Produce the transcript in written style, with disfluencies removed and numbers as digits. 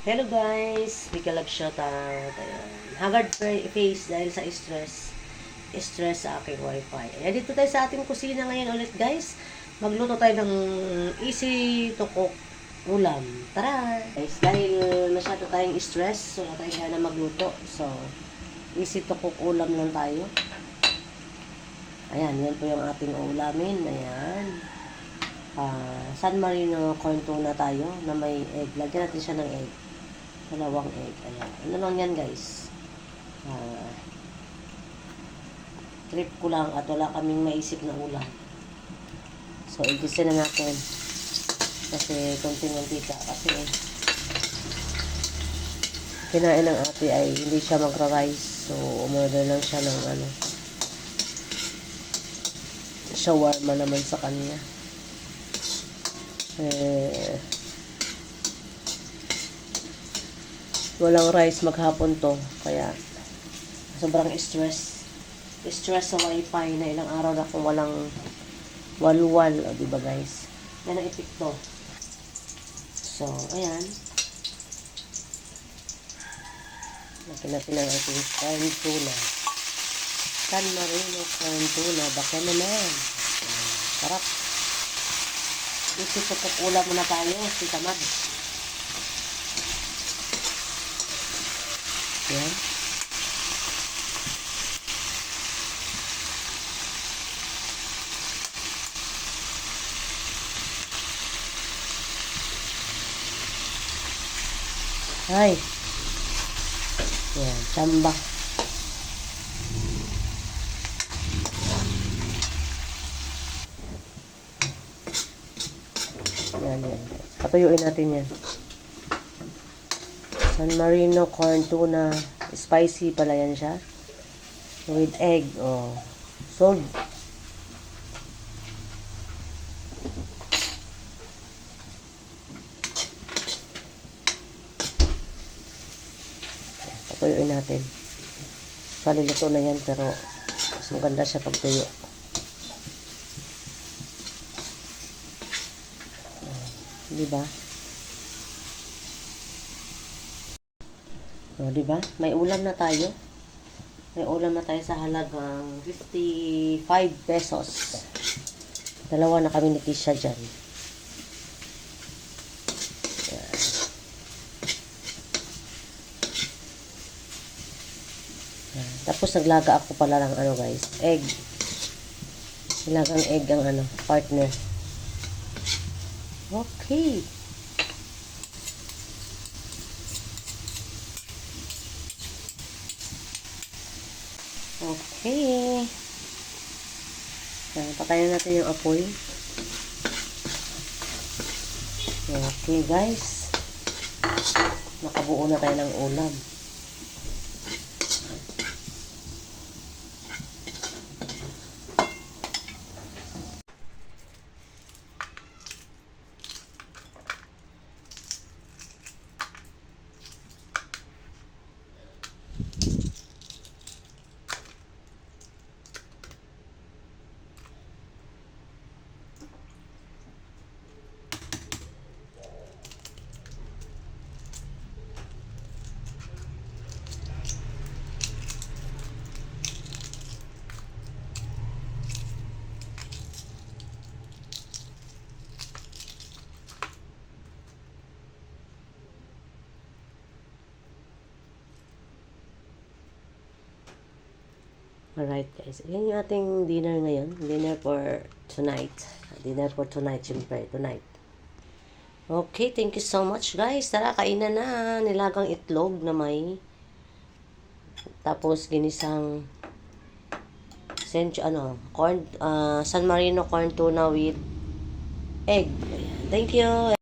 Hello guys, Mikalag shoutout. Ayan. Haggard face dahil sa stress sa aking wifi. Ayan, dito tayo sa ating kusina ngayon ulit guys. Magluto tayo ng easy to cook ulam. Tara! Guys, dahil masyado tayong stress, so tayo na magluto. So, easy to cook ulam lang tayo. Ayan, yan po yung ating ulamin. Ayan. San Marino corn tuna tayo na may egg. Lagyan natin siya ng egg. Dalawang egg. Ayan. Ano lang yan guys. Trip ko lang at wala kaming maisip na ulam. So, igisa na natin. Kasi konting mantika. Kasi kinain ng ate ay hindi siya magra-rice. So, umorder lang siya ng shawarma naman sa kanya. Walang rice maghapon to. Kaya, sobrang stress sa wifi na ilang araw na kung walang walwal. O, diba guys? Yan ang epekto. So, ayan. Lagyan natin ang ating corn tuna. San Marino corn tuna. Baka naman. Sarap. Isipupukula muna tayo. Si Tamad. Ayan. Ay. Ayan. Tsamba. Yan. Patuyuin natin yan. San Marino corn tuna. Spicy pala yan siya. With egg. Oh. Sold. Patuyuin natin. Kaluluto na yan pero mas maganda siya pag tuyo. Diba? O, diba? May ulam na tayo. May ulam na tayo sa halagang 55 pesos. Dalawa na kami ni Kisha dyan. Yan. Tapos naglaga ako pala ng guys, egg. Nilagang egg ang partner. Okay. Okay. Patayin natin yung apoy. Okay guys. Nakabuo na tayo ng ulam. Alright guys, yan yung ating dinner ngayon. Dinner for tonight. Dinner for tonight, syempre. Tonight. Okay, thank you so much guys. Tara, kainan na. Nilagang itlog na may. Tapos ginisang corn, San Marino corn tuna with egg. Thank you.